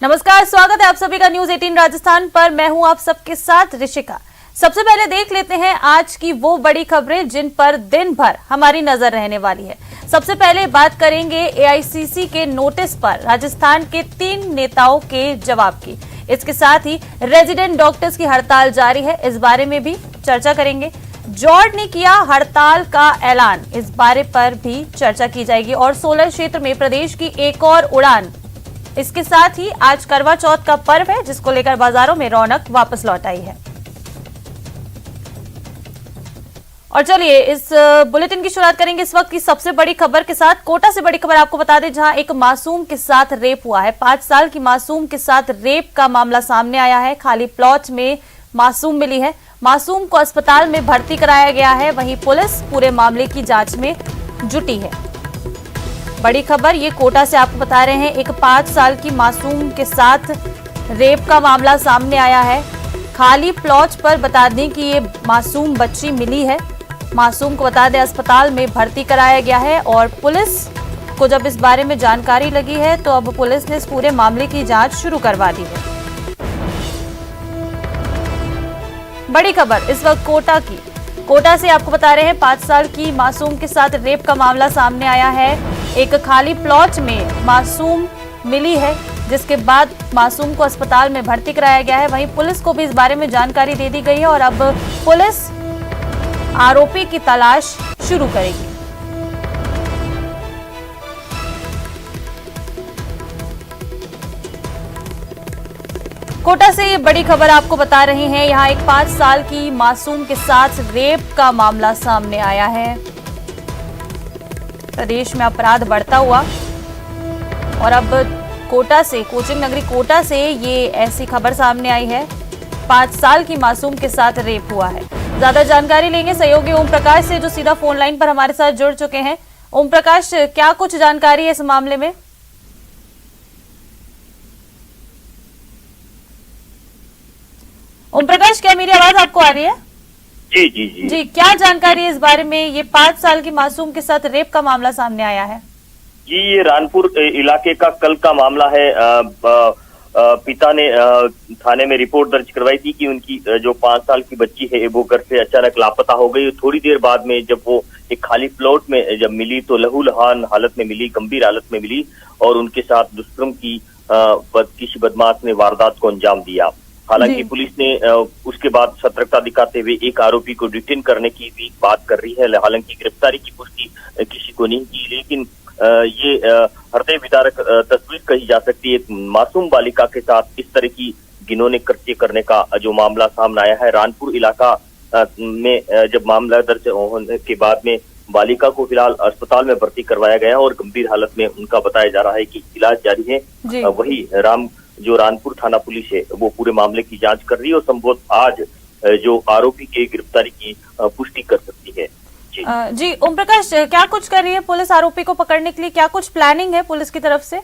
नमस्कार, स्वागत है आप सभी का न्यूज 18 राजस्थान पर। मैं हूं आप सबके साथ ऋषिका। सबसे पहले देख लेते हैं आज की वो बड़ी खबरें जिन पर दिन भर हमारी नजर रहने वाली है। सबसे पहले बात करेंगे एआईसीसी के नोटिस पर राजस्थान के 3 नेताओं के जवाब की। इसके साथ ही रेजिडेंट डॉक्टर्स की हड़ताल जारी है, इस बारे में भी चर्चा करेंगे। जॉर्ड ने किया हड़ताल का ऐलान, इस बारे पर भी चर्चा की जाएगी। और सोलर क्षेत्र में प्रदेश की एक और उड़ान। इसके साथ ही आज करवा चौथ का पर्व है, जिसको लेकर बाजारों में रौनक वापस लौट आई है। और चलिए इस बुलेटिन की शुरुआत करेंगे इस वक्त की सबसे बड़ी खबर के साथ। कोटा से बड़ी खबर आपको बता दें, जहां एक मासूम के साथ रेप हुआ है। 5 साल की मासूम के साथ रेप का मामला सामने आया है। खाली प्लॉट में मासूम मिली है। मासूम को अस्पताल में भर्ती कराया गया है। वहीं पुलिस पूरे मामले की जांच में जुटी है। बड़ी खबर ये कोटा से आपको बता रहे हैं, एक 5 साल की मासूम के साथ रेप का मामला सामने आया है। खाली प्लॉट पर बता दें कि ये मासूम बच्ची मिली है। मासूम को बता दें अस्पताल में भर्ती कराया गया है। और पुलिस को जब इस बारे में जानकारी लगी है तो अब पुलिस ने इस पूरे मामले की जांच शुरू करवा दी है। बड़ी खबर इस वक्त कोटा की। कोटा से आपको बता रहे हैं, 5 साल की मासूम के साथ रेप का मामला सामने आया है। एक खाली प्लॉट में मासूम मिली है, जिसके बाद मासूम को अस्पताल में भर्ती कराया गया है। वहीं पुलिस को भी इस बारे में जानकारी दे दी गई है और अब पुलिस आरोपी की तलाश शुरू करेगी। कोटा से ये बड़ी खबर आपको बता रहे हैं, यहां एक 5 साल की मासूम के साथ रेप का मामला सामने आया है। प्रदेश में अपराध बढ़ता हुआ और अब कोटा से, कोचिंग नगरी कोटा से ये ऐसी खबर सामने आई है। 5 साल की मासूम के साथ रेप हुआ है। ज्यादा जानकारी लेंगे सहयोगी ओम प्रकाश से, जो सीधा फोन लाइन पर हमारे साथ जुड़ चुके हैं। ओम प्रकाश, क्या कुछ जानकारी है इस मामले में? ओम प्रकाश, क्या मेरी आवाज आपको आ रही है? जी जी जी जी, क्या जानकारी है इस बारे में? ये 5 साल की मासूम के साथ रेप का मामला सामने आया है। जी, ये रानपुर इलाके का कल का मामला है। पिता ने थाने में रिपोर्ट दर्ज करवाई थी कि उनकी जो 5 साल की बच्ची है वो घर से अचानक लापता हो गई। थोड़ी देर बाद में जब वो एक खाली प्लॉट में जब मिली तो लहूलुहान हालत में मिली, गंभीर हालत में मिली और उनके साथ दुष्कर्म की किसी बदमाश ने वारदात को अंजाम दिया। हालांकि पुलिस ने उसके बाद सतर्कता दिखाते हुए एक आरोपी को डिटेन करने की भी बात कर रही है। हालांकि गिरफ्तारी की पुष्टि किसी को नहीं की, लेकिन ये हृदय विदारक तस्वीर कही जा सकती है। एक मासूम बालिका के साथ इस तरह की घिनौने कृत्य करने का जो मामला सामने आया है। रानपुर इलाका में जब मामला दर्ज होने के बाद में बालिका को फिलहाल अस्पताल में भर्ती करवाया गया और गंभीर हालत में उनका बताया जा रहा है कि इलाज जारी है। वही जो रानपुर थाना पुलिस है वो पूरे मामले की जांच कर रही है और संभवतः आज जो आरोपी के गिरफ्तारी की पुष्टि कर सकती है। जी ओम प्रकाश, क्या कुछ कर रही है पुलिस आरोपी को पकड़ने के लिए? क्या कुछ प्लानिंग है पुलिस की तरफ से?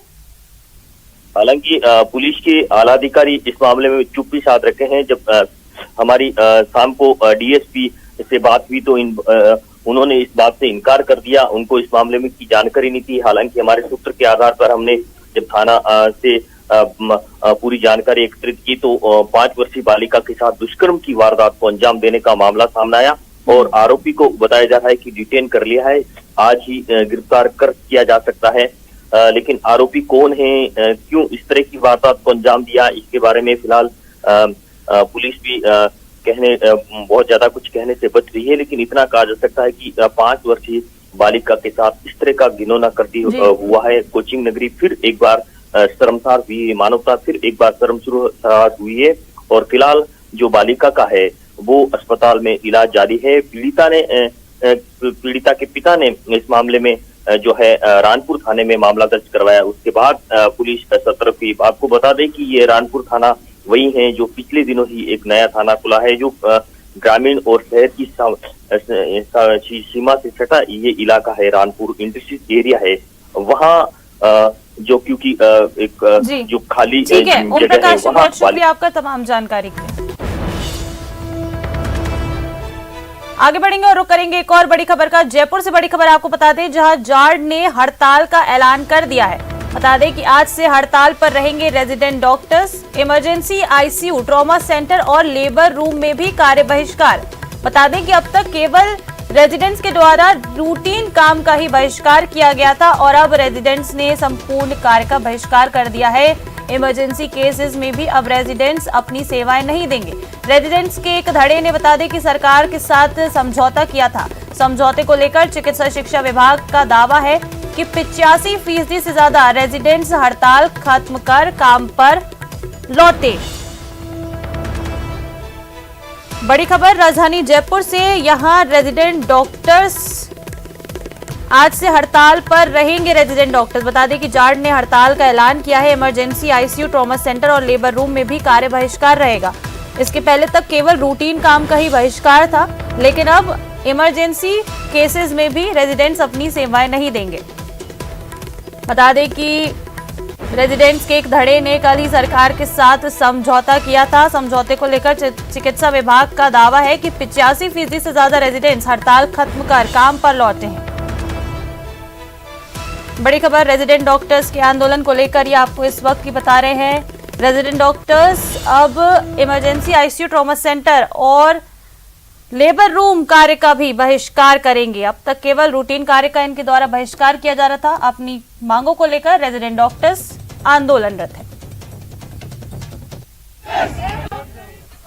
हालांकि पुलिस के आला अधिकारी इस मामले में चुप्पी साध रखे हैं। जब हमारी शाम को डीएसपी से बात हुई तो उन्होंने इस बात से इनकार कर दिया, उनको इस मामले में की जानकारी नहीं थी। हालांकि हमारे सूत्र के आधार पर हमने जब थाना से पूरी जानकारी एकत्रित की तो 5 वर्षीय बालिका के साथ दुष्कर्म की वारदात को अंजाम देने का मामला सामने आया और आरोपी को बताया जा रहा है कि डिटेन कर लिया है, आज ही गिरफ्तार कर किया जा सकता है। लेकिन आरोपी कौन है, क्यों इस तरह की वारदात को अंजाम दिया, इसके बारे में फिलहाल पुलिस भी बहुत ज्यादा कुछ कहने से बच रही है। लेकिन इतना कहा जा सकता है कि 5 वर्षीय बालिका के साथ इस तरह का घिनौना कृत्य हुआ है। कोचिंग नगरी फिर एक बार शर्मसार हुई, मानवता फिर एक बार शर्मसार हुई है और फिलहाल जो बालिका का है वो अस्पताल में इलाज जारी है। पीड़िता के पिता ने इस मामले में जो है रानपुर थाने में मामला दर्ज करवाया। उसके बाद पुलिस सतर्क हुई। आपको बता दें कि ये रानपुर थाना वही है जो पिछले दिनों ही एक नया थाना खुला है, जो ग्रामीण और शहर की सीमा से सटा ये इलाका है। रानपुर इंडस्ट्रियल एरिया है, वहाँ जो क्योंकि एक जो खाली जगह है बहुत शुक्रिया आपका तमाम जानकारी के लिए। आगे बढ़ेंगे और रुक करेंगे एक और बड़ी खबर का। जयपुर से बड़ी खबर आपको बता दें, जहां जार्ड ने हड़ताल का ऐलान कर दिया है। बता दें कि आज से हड़ताल पर रहेंगे resident doctors. Emergency ICU, trauma centre और लेबर रूम में भी कार्य बहिष्कार। बता दें कि अब तक केवल रेजिडेंट्स के द्वारा रूटीन काम का ही बहिष्कार किया गया था और अब रेजिडेंट्स ने संपूर्ण कार्य का बहिष्कार कर दिया है। इमरजेंसी केसेस में भी अब रेजिडेंट्स अपनी सेवाएं नहीं देंगे। रेजिडेंट्स के एक धड़े ने बता दें कि सरकार के साथ समझौता किया था। समझौते को लेकर चिकित्सा शिक्षा विभाग का दावा है कि 85% से ज्यादा रेजिडेंट्स हड़ताल खत्म कर काम पर लौटे। बड़ी खबर राजधानी जयपुर से, यहां रेजिडेंट डॉक्टर्स आज से हड़ताल पर रहेंगे। रेजिडेंट डॉक्टर्स, बता दें कि जार्ड ने हड़ताल का ऐलान किया है। इमरजेंसी आईसीयू, ट्रॉमा सेंटर और लेबर रूम में भी कार्य बहिष्कार रहेगा। इसके पहले तक केवल रूटीन काम का ही बहिष्कार था, लेकिन अब इमरजेंसी केसेस में भी रेजिडेंट्स अपनी सेवाएं नहीं देंगे। बता दें कि रेजिडेंट्स के एक धड़े ने कल ही सरकार के साथ समझौता किया था। समझौते को लेकर चिकित्सा विभाग का दावा है कि 85% से ज्यादा रेजिडेंट्स हड़ताल खत्म कर काम पर लौटे हैं। बड़ी खबर रेजिडेंट डॉक्टर्स के आंदोलन को लेकर ये आपको इस वक्त की बता रहे हैं। रेजिडेंट डॉक्टर्स अब इमरजेंसी आईसीयू, ट्रॉमा सेंटर और लेबर रूम कार्य का भी बहिष्कार करेंगे। अब तक केवल रूटीन कार्य का इनके द्वारा बहिष्कार किया जा रहा था। अपनी मांगों को लेकर रेजिडेंट डॉक्टर्स आंदोलनरत है।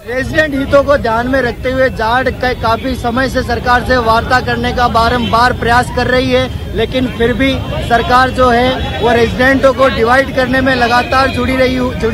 रेजिडेंट हितों को ध्यान में रखते हुए जार्ड काफी समय से सरकार से वार्ता करने का बारंबार प्रयास कर रही है, लेकिन फिर भी सरकार जो है वो रेजिडेंटों को डिवाइड करने में लगातार जुड़ी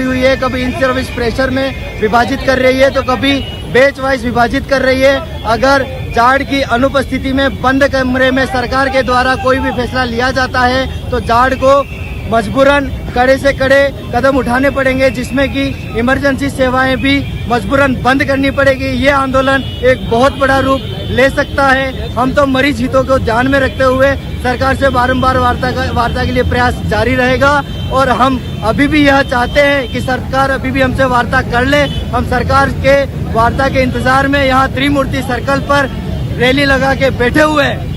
हुई है। कभी इन सर्विस प्रेशर में विभाजित कर रही है तो कभी बैच वाइज विभाजित कर रही है। अगर जार्ड की अनुपस्थिति में बंद कमरे में सरकार के द्वारा कोई भी फैसला लिया जाता है तो जार्ड को मजबूरन कड़े से कड़े कदम उठाने पड़ेंगे, जिसमें कि इमरजेंसी सेवाएं भी मजबूरन बंद करनी पड़ेगी। ये आंदोलन एक बहुत बड़ा रूप ले सकता है। हम तो मरीज हितों को ध्यान में रखते हुए सरकार से बारंबार वार्ता के लिए प्रयास जारी रहेगा और हम अभी भी यह चाहते हैं कि सरकार अभी भी हमसे वार्ता कर ले। हम सरकार के वार्ता के इंतजार में यहाँ त्रिमूर्ति सर्कल पर रैली लगा के बैठे हुए हैं।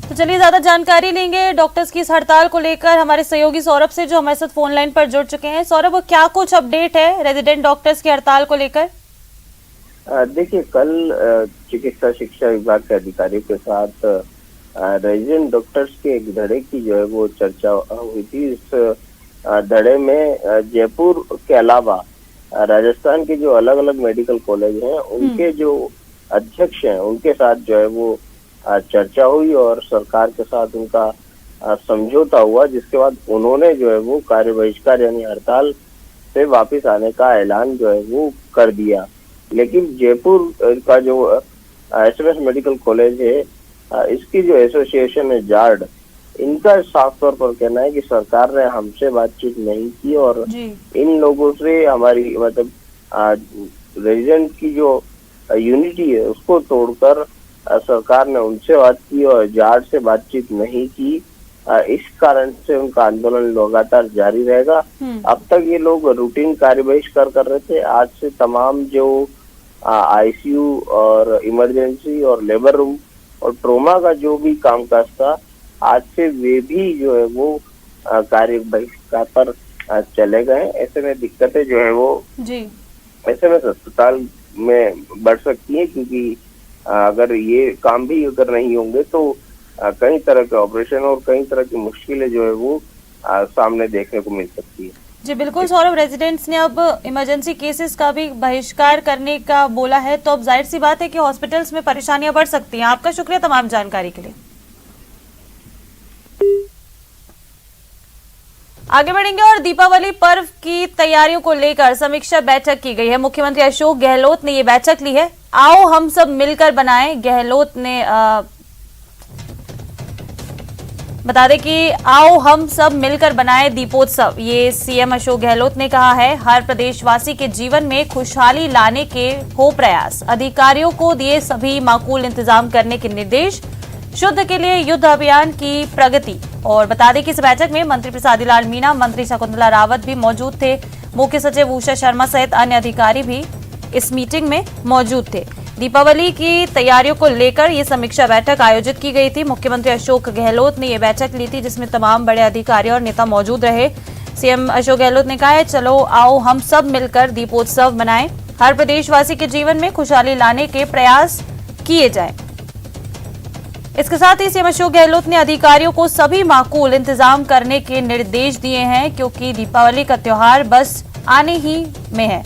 तो चलिए ज्यादा जानकारी लेंगे डॉक्टर्स की इस हड़ताल को लेकर हमारे सहयोगी सौरभ से, जो हमारे साथ फोन लाइन पर जुड़ चुके हैं। सौरभ, क्या कुछ अपडेट है रेजिडेंट डॉक्टर्स की हड़ताल को लेकर? देखिए, कल चिकित्सा शिक्षा विभाग के अधिकारियों के साथ रेजिडेंट डॉक्टर्स के एक धड़े की जो है वो चर्चा हुई थी। इस धड़े में जयपुर के अलावा राजस्थान के जो अलग अलग मेडिकल कॉलेज हैं उनके जो अध्यक्ष हैं उनके साथ जो है वो चर्चा हुई और सरकार के साथ उनका समझौता हुआ, जिसके बाद उन्होंने जो है वो कार्य बहिष्कार यानी हड़ताल से वापस आने का ऐलान जो है वो कर दिया। लेकिन जयपुर का जो एसएमएस मेडिकल कॉलेज है, इसकी जो एसोसिएशन है जार्ड, इनका साफ तौर पर कहना है कि सरकार ने हमसे बातचीत नहीं की और इन लोगों से हमारी मतलब रेजिडेंट की जो यूनिटी है उसको तोड़कर सरकार ने उनसे बात की और जार्ड से बातचीत नहीं की। इस कारण से उनका आंदोलन लगातार जारी रहेगा। अब तक ये लोग रूटीन कार्य बहिष्कार कर रहे थे। आज से तमाम जो आईसीयू और इमरजेंसी और लेबर रूम और ट्रोमा का जो भी कामकाज था, आज से वे भी जो है वो कार्य बहिष्कार पर चले गए। ऐसे में दिक्कतें जो है वो ऐसे में अस्पताल में बढ़ सकती है, क्योंकि अगर ये काम भी अगर नहीं होंगे तो कई तरह के ऑपरेशन और कई तरह की मुश्किलें जो है वो सामने देखने को मिल सकती है। जी बिल्कुल सौरभ, रेजिडेंट्स ने अब इमरजेंसी केसेस का भी बहिष्कार करने का बोला है, तो अब जाहिर सी बात है कि हॉस्पिटल्स में परेशानियां बढ़ सकती हैं। आपका शुक्रिया तमाम जानकारी के लिए। आगे बढ़ेंगे और दीपावली पर्व की तैयारियों को लेकर समीक्षा बैठक की गई है। मुख्यमंत्री अशोक गहलोत ने ये बैठक ली है। आओ हम सब मिलकर बनाएं, गहलोत ने बता दें कि आओ हम सब मिलकर बनाएं दीपोत्सव, ये सीएम अशोक गहलोत ने कहा है। हर प्रदेशवासी के जीवन में खुशहाली लाने के हो प्रयास, अधिकारियों को दिए सभी माकूल इंतजाम करने के निर्देश, शुद्ध के लिए युद्ध अभियान की प्रगति। और बता दें कि इस बैठक में मंत्री प्रसादी लाल मीणा, मंत्री शकुंतला रावत भी मौजूद थे। मुख्य सचिव उषा शर्मा सहित अन्य अधिकारी भी इस मीटिंग में मौजूद थे। दीपावली की तैयारियों को लेकर ये समीक्षा बैठक आयोजित की गई थी। मुख्यमंत्री अशोक गहलोत ने ये बैठक ली थी, जिसमें तमाम बड़े अधिकारी और नेता मौजूद रहे। सीएम अशोक गहलोत ने कहा है, चलो आओ हम सब मिलकर दीपोत्सव मनाएं, हर प्रदेशवासी के जीवन में खुशहाली लाने के प्रयास किए जाएं। इसके साथ ही सीएम अशोक गहलोत ने अधिकारियों को सभी माकूल इंतजाम करने के निर्देश दिए हैं, क्योंकि दीपावली का त्योहार बस आने ही में है।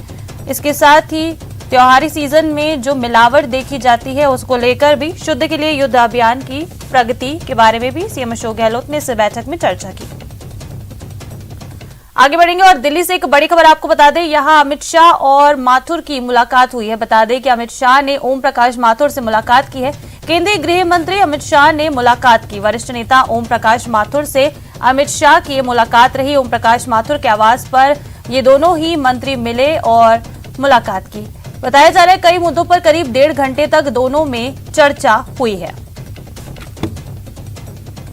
इसके साथ ही त्योहारी सीजन में जो मिलावट देखी जाती है उसको लेकर भी शुद्ध के लिए युद्ध अभियान की प्रगति के बारे में भी सीएम अशोक गहलोत ने इस बैठक में चर्चा की। आगे बढ़ेंगे और दिल्ली से एक बड़ी खबर आपको बता दें, यहां अमित शाह और माथुर की मुलाकात हुई है। बता दें कि अमित शाह ने ओम प्रकाश माथुर से मुलाकात की है। केंद्रीय गृह मंत्री अमित शाह ने मुलाकात की। वरिष्ठ नेता ओम प्रकाश माथुर से अमित शाह की मुलाकात रही। ओम प्रकाश माथुर के आवास पर ये दोनों ही मंत्री मिले और मुलाकात की। बताया जा रहा है कई मुद्दों पर करीब 1.5 घंटे तक दोनों में चर्चा हुई है।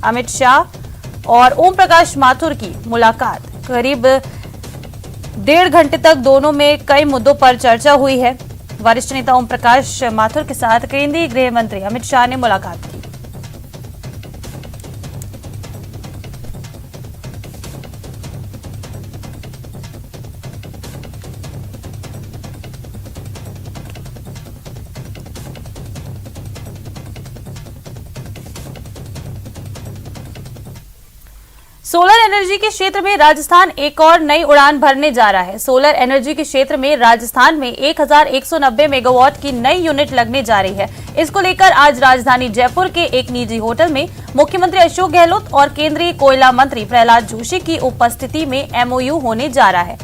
अमित शाह और ओम प्रकाश माथुर की मुलाकात करीब 1.5 घंटे तक दोनों में कई मुद्दों पर चर्चा हुई है। वरिष्ठ नेता ओम प्रकाश माथुर के साथ केंद्रीय गृह मंत्री अमित शाह ने मुलाकात की। सोलर एनर्जी के क्षेत्र में राजस्थान एक और नई उड़ान भरने जा रहा है। सोलर एनर्जी के क्षेत्र में राजस्थान में 1190 मेगावाट की नई यूनिट लगने जा रही है। इसको लेकर आज राजधानी जयपुर के एक निजी होटल में मुख्यमंत्री अशोक गहलोत और केंद्रीय कोयला मंत्री प्रहलाद जोशी की उपस्थिति में एमओयू होने जा रहा है।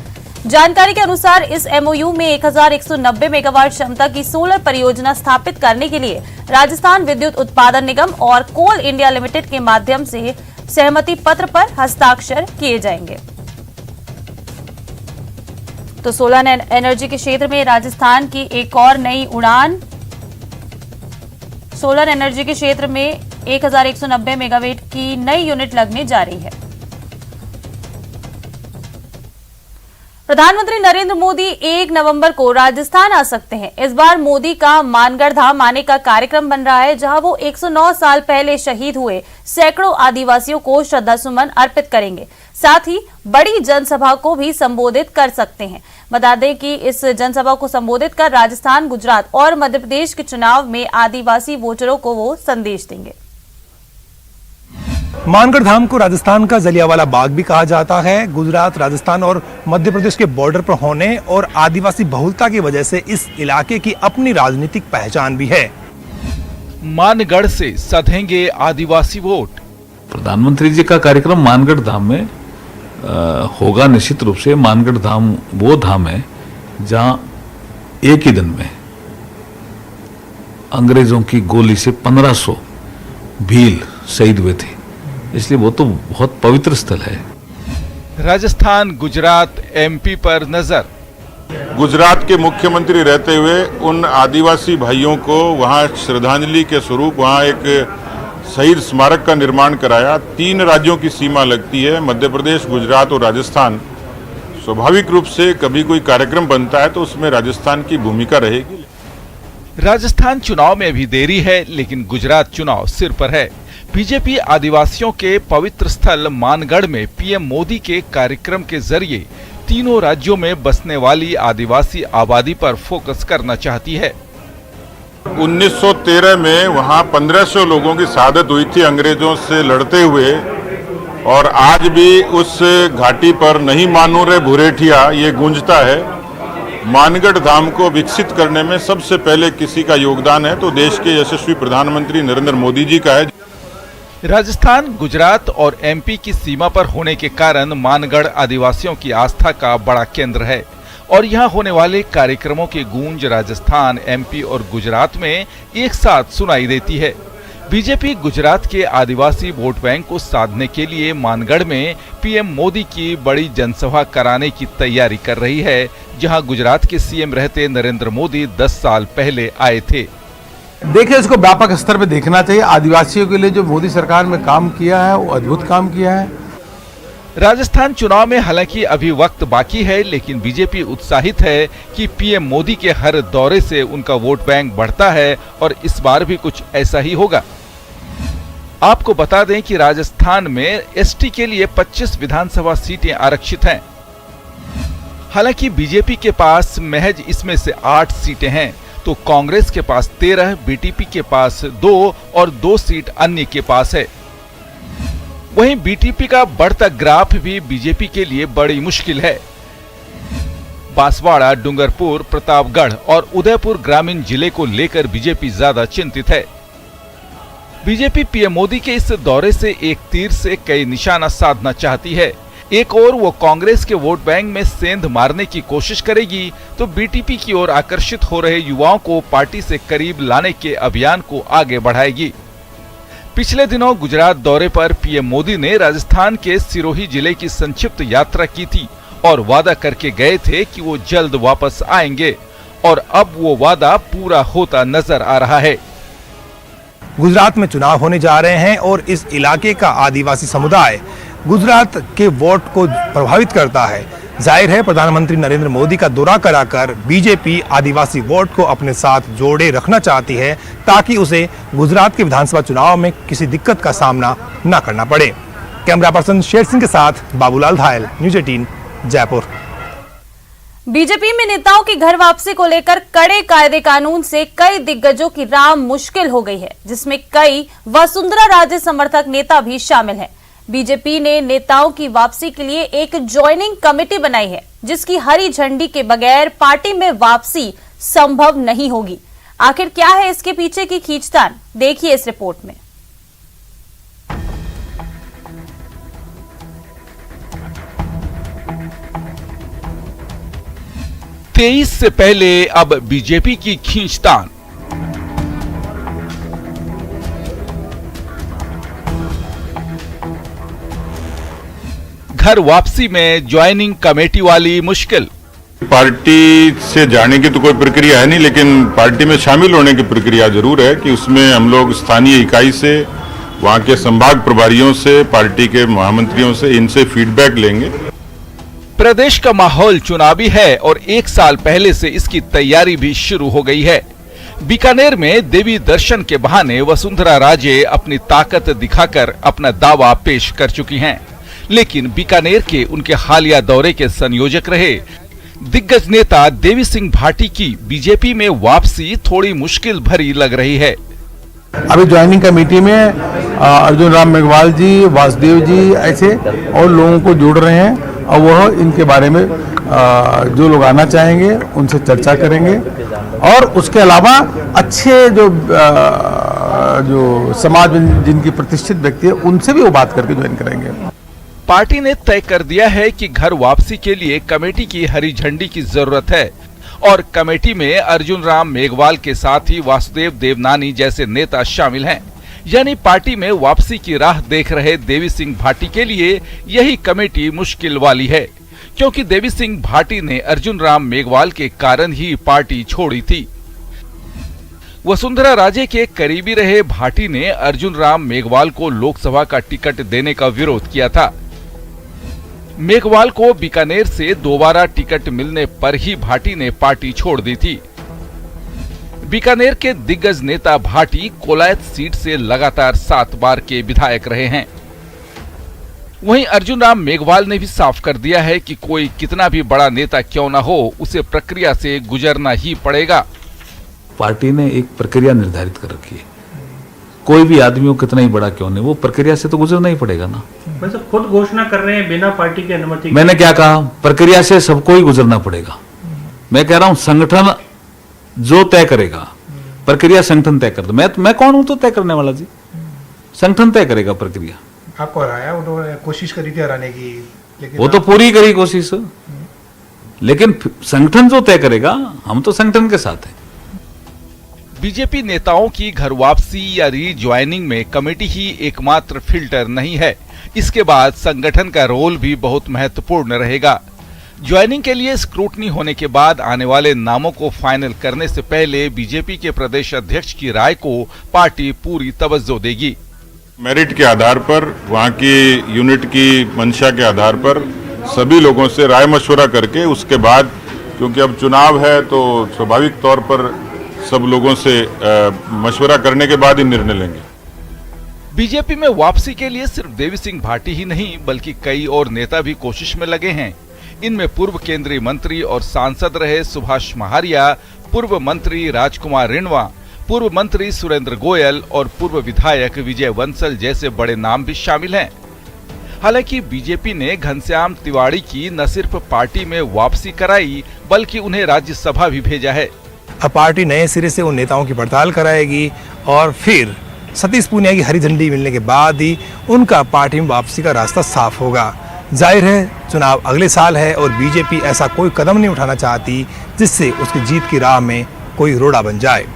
जानकारी के अनुसार इस एमओयू में 1190 मेगावाट क्षमता की सोलर परियोजना स्थापित करने के लिए राजस्थान विद्युत उत्पादन निगम और कोल इंडिया लिमिटेड के माध्यम से सहमति पत्र पर हस्ताक्षर किए जाएंगे। तो सोलर एनर्जी के क्षेत्र में राजस्थान की एक और नई उड़ान। सोलर एनर्जी के क्षेत्र में 1190 मेगावाट की नई यूनिट लगने जा रही है। प्रधानमंत्री नरेंद्र मोदी 1 नवंबर को राजस्थान आ सकते हैं। इस बार मोदी का मानगढ़ धाम आने का कार्यक्रम बन रहा है, जहां वो 109 साल पहले शहीद हुए सैकड़ों आदिवासियों को श्रद्धासुमन अर्पित करेंगे। साथ ही बड़ी जनसभा को भी संबोधित कर सकते हैं। बता दें कि इस जनसभा को संबोधित कर राजस्थान, गुजरात और मध्य प्रदेश के चुनाव में आदिवासी वोटरों को वो संदेश देंगे। मानगढ़ धाम को राजस्थान का जलियांवाला बाग भी कहा जाता है। गुजरात, राजस्थान और मध्य प्रदेश के बॉर्डर पर होने और आदिवासी बहुलता की वजह से इस इलाके की अपनी राजनीतिक पहचान भी है। मानगढ़ से सधेंगे आदिवासी वोट। प्रधानमंत्री जी का कार्यक्रम मानगढ़ धाम में होगा निश्चित रूप से। मानगढ़ धाम वो धाम है जहां एक ही दिन में अंग्रेजों की गोली से 1500 भील शहीद हुए थे, इसलिए वो तो बहुत पवित्र स्थल है। राजस्थान, गुजरात, एमपी पर नजर। गुजरात के मुख्यमंत्री रहते हुए उन आदिवासी भाइयों को वहां श्रद्धांजलि के स्वरूप वहां एक शहीद स्मारक का निर्माण कराया। 3 राज्यों की सीमा लगती है, मध्य प्रदेश, गुजरात और राजस्थान। स्वाभाविक रूप से कभी कोई कार्यक्रम बनता है तो उसमें राजस्थान की भूमिका रहेगी। राजस्थान चुनाव में भी देरी है, लेकिन गुजरात चुनाव सिर पर है। बीजेपी आदिवासियों के पवित्र स्थल मानगढ़ में पीएम मोदी के कार्यक्रम के जरिए तीनों राज्यों में बसने वाली आदिवासी आबादी पर फोकस करना चाहती है। 1913 में वहां 1500 लोगों की शहादत हुई थी अंग्रेजों से लड़ते हुए, और आज भी उस घाटी पर नहीं मानू रे भुरेठिया ये गूंजता है। मानगढ़ धाम को विकसित करने में सबसे पहले किसी का योगदान है तो देश के यशस्वी प्रधानमंत्री नरेंद्र मोदी जी का है। राजस्थान, गुजरात और एमपी की सीमा पर होने के कारण मानगढ़ आदिवासियों की आस्था का बड़ा केंद्र है और यहाँ होने वाले कार्यक्रमों की गूंज राजस्थान, एमपी और गुजरात में एक साथ सुनाई देती है। बीजेपी गुजरात के आदिवासी वोट बैंक को साधने के लिए मानगढ़ में पीएम मोदी की बड़ी जनसभा कराने की तैयारी कर रही है, जहां गुजरात के सीएम रहते नरेंद्र मोदी 10 साल पहले आए थे। देखिए, इसको व्यापक स्तर पे देखना चाहिए। आदिवासियों के लिए जो मोदी सरकार में काम किया है वो अद्भुत काम किया है। राजस्थान चुनाव में हालांकि अभी वक्त बाकी है, लेकिन बीजेपी उत्साहित है कि पीएम मोदी के हर दौरे से उनका वोट बैंक बढ़ता है और इस बार भी कुछ ऐसा ही होगा। आपको बता दें कि राजस्थान में एसटी के लिए 25 विधानसभा सीटें आरक्षित हैं। हालांकि बीजेपी के पास महज इसमें से 8 सीटें हैं, तो कांग्रेस के पास 13, बीटीपी के पास 2 और 2 सीट अन्य के पास है। वहीं बीटीपी का बढ़ता ग्राफ भी बीजेपी के लिए बड़ी मुश्किल है। बांसवाड़ा, डूंगरपुर, प्रतापगढ़ और उदयपुर ग्रामीण जिले को लेकर बीजेपी ज्यादा चिंतित है। बीजेपी पीएम मोदी के इस दौरे से एक तीर से कई निशाना साधना चाहती है। एक ओर वो कांग्रेस के वोट बैंक में सेंध मारने की कोशिश करेगी, तो बीटीपी की ओर आकर्षित हो रहे युवाओं को पार्टी से करीब लाने के अभियान को आगे बढ़ाएगी। पिछले दिनों गुजरात दौरे पर पीएम मोदी ने राजस्थान के सिरोही जिले की संक्षिप्त यात्रा की थी और वादा करके गए थे कि वो जल्द वापस आएंगे, और अब वो वादा पूरा होता नजर आ रहा है। गुजरात में चुनाव होने जा रहे हैं और इस इलाके का आदिवासी समुदाय गुजरात के वोट को प्रभावित करता है। जाहिर है प्रधानमंत्री नरेंद्र मोदी का दौरा कराकर बीजेपी आदिवासी वोट को अपने साथ जोड़े रखना चाहती है, ताकि उसे गुजरात के विधानसभा चुनाव में किसी दिक्कत का सामना न करना पड़े। कैमरा पर्सन शेर सिंह के साथ बाबूलाल धायल, न्यूज़ 18 जयपुर। बीजेपी में नेताओं की घर वापसी को लेकर कड़े कायदे कानून से कई दिग्गजों की राह मुश्किल हो गई है, जिसमें कई वसुंधरा राजे समर्थक नेता भी शामिल हैं। बीजेपी ने नेताओं की वापसी के लिए एक ज्वाइनिंग कमेटी बनाई है, जिसकी हरी झंडी के बगैर पार्टी में वापसी संभव नहीं होगी। आखिर क्या है इसके पीछे की खींचतान, देखिए इस रिपोर्ट में। तेईस से पहले अब बीजेपी की खींचतान। घर वापसी में ज्वाइनिंग कमेटी वाली मुश्किल। पार्टी से जाने की तो कोई प्रक्रिया है नहीं, लेकिन पार्टी में शामिल होने की प्रक्रिया जरूर है कि उसमें हम लोग स्थानीय इकाई से, वहां के संभाग प्रभारियों से, पार्टी के महामंत्रियों से, इनसे फीडबैक लेंगे। प्रदेश का माहौल चुनावी है और एक साल पहले से इसकी तैयारी भी शुरू हो गई है। बीकानेर में देवी दर्शन के बहाने वसुंधरा राजे अपनी ताकत दिखाकर अपना दावा पेश कर चुकी हैं, लेकिन बीकानेर के उनके हालिया दौरे के संयोजक रहे दिग्गज नेता देवी सिंह भाटी की बीजेपी में वापसी थोड़ी मुश्किल भरी लग रही है। अभी ज्वाइनिंग कमेटी में अर्जुन राम मेघवाल जी, वासुदेव जी ऐसे और लोगों को जोड़ रहे हैं, और वह इनके बारे में जो लोग आना चाहेंगे उनसे चर्चा करेंगे, और उसके अलावा अच्छे जो समाज में जिनकी प्रतिष्ठित व्यक्ति है उनसे भी वो बात करके ज्वाइन करेंगे। पार्टी ने तय कर दिया है कि घर वापसी के लिए कमेटी की हरी झंडी की जरूरत है, और कमेटी में अर्जुन राम मेघवाल के साथ ही वासुदेव देवनानी जैसे नेता शामिल हैं। यानी पार्टी में वापसी की राह देख रहे देवी सिंह भाटी के लिए यही कमेटी मुश्किल वाली है, क्योंकि देवी सिंह भाटी ने अर्जुन राम मेघवाल के कारण ही पार्टी छोड़ी थी। वसुंधरा राजे के करीबी रहे भाटी ने अर्जुन राम मेघवाल को लोकसभा का टिकट देने का विरोध किया था। मेघवाल को बीकानेर से दोबारा टिकट मिलने पर ही भाटी ने पार्टी छोड़ दी थी। बीकानेर के दिग्गज नेता भाटी कोलायत सीट से लगातार 7 बार के विधायक रहे हैं। वहीं अर्जुन राम मेघवाल ने भी साफ कर दिया है कि कोई कितना भी बड़ा नेता क्यों न हो, उसे प्रक्रिया से गुजरना ही पड़ेगा। पार्टी ने एक प्रक्रिया निर्धारित कर रखी है, कोई भी आदमी हो कितना ही बड़ा क्यों नहीं, वो प्रक्रिया से तो गुजरना ही पड़ेगा ना। खुद घोषणा कर रहे हैं बिना पार्टी की अनुमति। मैंने क्या कहा, प्रक्रिया से सबको ही गुजरना पड़ेगा। मैं कह रहा हूं संगठन जो तय करेगा, प्रक्रिया संगठन तय कर दो। मैं कौन हूं तो तय करने वाला जी, संगठन तय करेगा प्रक्रिया। आपको हराया, उन्होंने कोशिश करी थी हराने की, लेकिन वो तो पूरी करी कोशिश, लेकिन संगठन जो तय करेगा, हम तो संगठन के साथ हैं। बीजेपी नेताओं की घर वापसी या रीज्वाइनिंग में कमेटी ही एकमात्र फिल्टर नहीं है, इसके बाद संगठन का रोल भी बहुत महत्वपूर्ण रहेगा। ज्वाइनिंग के लिए स्क्रूटनी होने के बाद आने वाले नामों को फाइनल करने से पहले बीजेपी के प्रदेश अध्यक्ष की राय को पार्टी पूरी तवज्जो देगी। मेरिट के आधार पर, वहाँ की यूनिट की मंशा के आधार पर सभी लोगों से राय मशवरा करके उसके बाद, क्योंकि अब चुनाव है तो स्वाभाविक तौर पर सब लोगों से मशवरा करने के बाद ही निर्णय लेंगे। बीजेपी में वापसी के लिए सिर्फ देवी सिंह भाटी ही नहीं बल्कि कई और नेता भी कोशिश में लगे हैं। इनमें पूर्व केंद्रीय मंत्री और सांसद रहे सुभाष महारिया, पूर्व मंत्री राजकुमार रिणवा, पूर्व मंत्री सुरेंद्र गोयल और पूर्व विधायक विजय वंसल जैसे बड़े नाम भी शामिल हैं। हालांकि बीजेपी ने घनश्याम तिवाड़ी की न सिर्फ पार्टी में वापसी कराई बल्कि उन्हें राज्यसभा भी भेजा है। अब पार्टी नए सिरे से उन नेताओं की पड़ताल कराएगी और फिर सतीश पूनिया की हरी झंडी मिलने के बाद ही उनका पार्टी में वापसी का रास्ता साफ होगा। जाहिर है चुनाव अगले साल है और बीजेपी ऐसा कोई कदम नहीं उठाना चाहती जिससे उसकी जीत की राह में कोई रोड़ा बन जाए।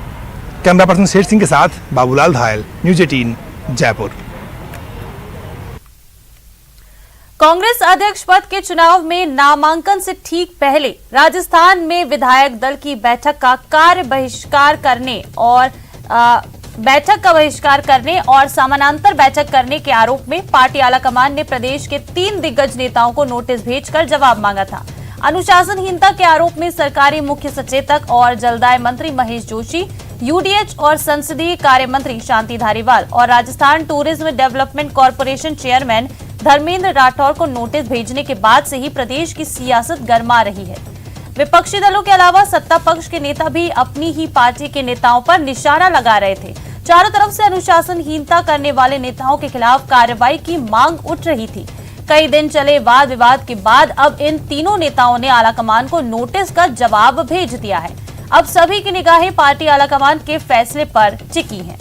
कैमरा पर्सन शेर सिंह के साथ बाबूलाल धायल, न्यूज़ 18 जयपुर। कांग्रेस अध्यक्ष पद के चुनाव में नामांकन से ठीक पहले राजस्थान में विधायक दल की बैठक का बहिष्कार करने और समानांतर बैठक करने के आरोप में पार्टी आलाकमान ने प्रदेश के 3 दिग्गज नेताओं को नोटिस भेजकर जवाब मांगा था। अनुशासनहीनता के आरोप में सरकारी मुख्य सचेतक और जलदाय मंत्री महेश जोशी, यूडीएच और संसदीय कार्य मंत्री शांति धारीवाल और Rajasthan tourism development corporation chairman Dharmendra Rathore को नोटिस भेजने के बाद से ही प्रदेश की सियासत गर्मा रही है। विपक्षी दलों के अलावा सत्ता पक्ष के नेता भी अपनी ही पार्टी के नेताओं पर निशाना लगा रहे थे। चारों तरफ से अनुशासनहीनता करने वाले नेताओं के खिलाफ कार्रवाई की मांग उठ रही थी। कई दिन चले वाद विवाद के बाद अब इन तीनों नेताओं ने आलाकमान को नोटिस का जवाब भेज दिया है। अब सभी की निगाहें पार्टी आलाकमान के फैसले पर टिकी हैं।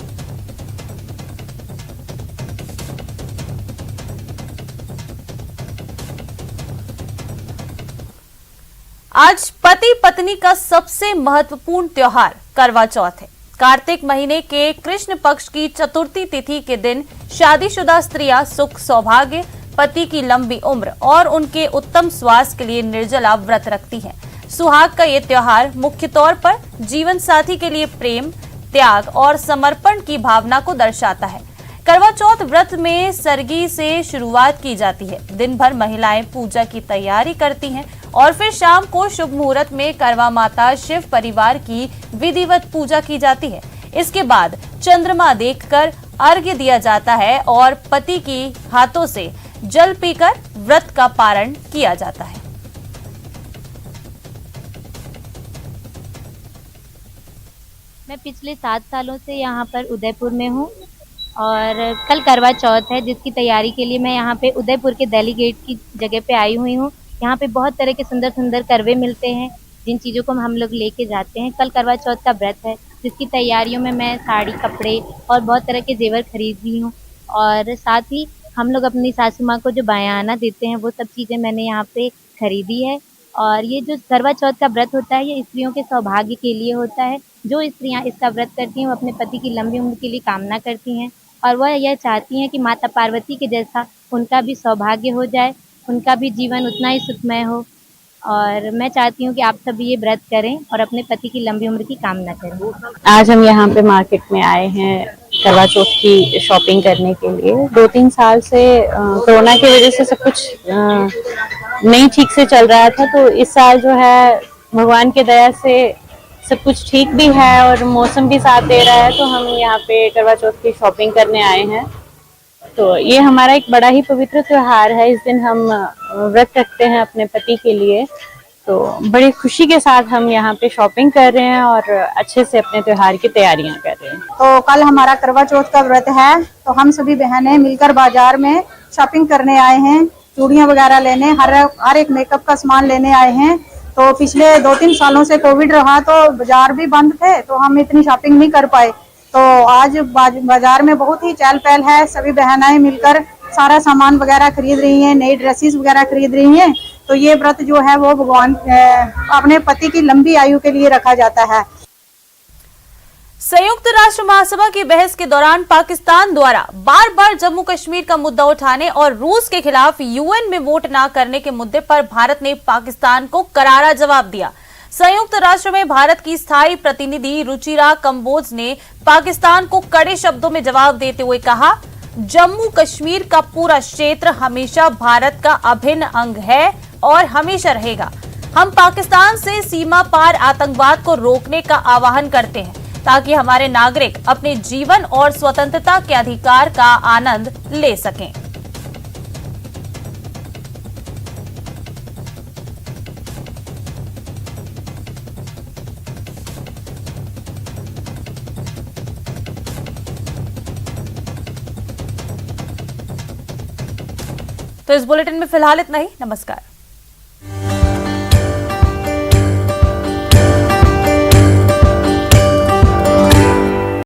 आज पति पत्नी का सबसे महत्वपूर्ण त्योहार करवा चौथ है। कार्तिक महीने के कृष्ण पक्ष की चतुर्थी तिथि के दिन शादीशुदा स्त्रियां सुख सौभाग्य, पति की लंबी उम्र और उनके उत्तम स्वास्थ्य के लिए निर्जला व्रत रखती हैं। सुहाग का ये त्योहार मुख्य तौर पर जीवन साथी के लिए प्रेम, त्याग और समर्पण की भावना को दर्शाता है। करवा चौथ व्रत में सरगी से शुरुआत की जाती है। दिन भर महिलाएं पूजा की तैयारी करती हैं और फिर शाम को शुभ मुहूर्त में करवा माता शिव परिवार की विधिवत पूजा की जाती है। इसके बाद चंद्रमा देखकर अर्घ्य दिया जाता है और पति की हाथों से जल पीकर व्रत का पारण किया जाता है। मैं पिछले 7 सालों से यहाँ पर उदयपुर में हूँ और कल करवा चौथ है जिसकी तैयारी के लिए मैं यहाँ पे उदयपुर के दिल्ली गेट की जगह पे आई हुई हूँ। यहाँ पे बहुत तरह के सुंदर सुंदर करवे मिलते हैं जिन चीज़ों को हम लोग लेके जाते हैं। कल करवा चौथ का व्रत है जिसकी तैयारियों में मैं साड़ी, कपड़े और बहुत तरह के जेवर खरीद रही हूँ और साथ ही हम लोग अपनी सासू माँ को जो बयाना देते हैं वो सब चीज़ें मैंने यहाँ पे खरीदी है। और ये जो करवा चौथ का व्रत होता है ये स्त्रियों के सौभाग्य के लिए होता है। जो स्त्रियाँ इसका व्रत करती हैं वो अपने पति की लंबी उम्र के लिए कामना करती हैं और वह यह चाहती हैं कि माता पार्वती के जैसा उनका भी सौभाग्य हो जाए, उनका भी जीवन उतना ही सुखमय हो। और मैं चाहती हूँ कि आप सभी ये व्रत करें और अपने पति की लंबी उम्र की कामना करें। आज हम यहाँ पे मार्केट में आए हैं करवा चौथ की शॉपिंग करने के लिए। 2-3 साल से कोरोना की वजह से सब कुछ नहीं ठीक से चल रहा था, तो इस साल जो है भगवान की दया से सब कुछ ठीक भी है और मौसम भी साथ दे रहा है, तो हम यहाँ पे करवा चौथ की शॉपिंग करने आए हैं। तो ये हमारा एक बड़ा ही पवित्र त्योहार है। इस दिन हम व्रत रखते हैं अपने पति के लिए, तो बड़ी खुशी के साथ हम यहाँ पे शॉपिंग कर रहे हैं और अच्छे से अपने त्योहार की तैयारियां कर रहे हैं। तो कल हमारा करवा चौथ का व्रत है, तो हम सभी बहनें मिलकर बाजार में शॉपिंग करने आए हैं, चूड़ियां वगैरह लेने, हर एक मेकअप का सामान लेने आए हैं। तो पिछले 2-3 सालों से कोविड रहा तो बाजार भी बंद थे, तो हम इतनी शॉपिंग नहीं कर पाए। तो आज बाजार में बहुत ही चहल पहल है, सभी बहनें मिलकर सारा सामान वगैरह खरीद रही हैं, नई ड्रेसेस वगैरह खरीद रही हैं। तो ये व्रत जो है वो भगवान अपने पति की लंबी आयु के लिए रखा जाता है। संयुक्त राष्ट्र महासभा की बहस के दौरान पाकिस्तान द्वारा बार बार जम्मू कश्मीर का मुद्दा उठाने और रूस के खिलाफ यूएन में वोट न करने के मुद्दे पर भारत ने पाकिस्तान को करारा जवाब दिया। संयुक्त राष्ट्र में भारत की स्थायी प्रतिनिधि रुचिरा कंबोज ने पाकिस्तान को कड़े शब्दों में जवाब देते हुए कहा, जम्मू कश्मीर का पूरा क्षेत्र हमेशा भारत का अभिन्न अंग है और हमेशा रहेगा। हम पाकिस्तान से सीमा पार आतंकवाद को रोकने का आह्वान करते हैं ताकि हमारे नागरिक अपने जीवन और स्वतंत्रता के अधिकार का आनंद ले सकें। तो इस बुलेटिन में फिलहाल इतना ही। नमस्कार।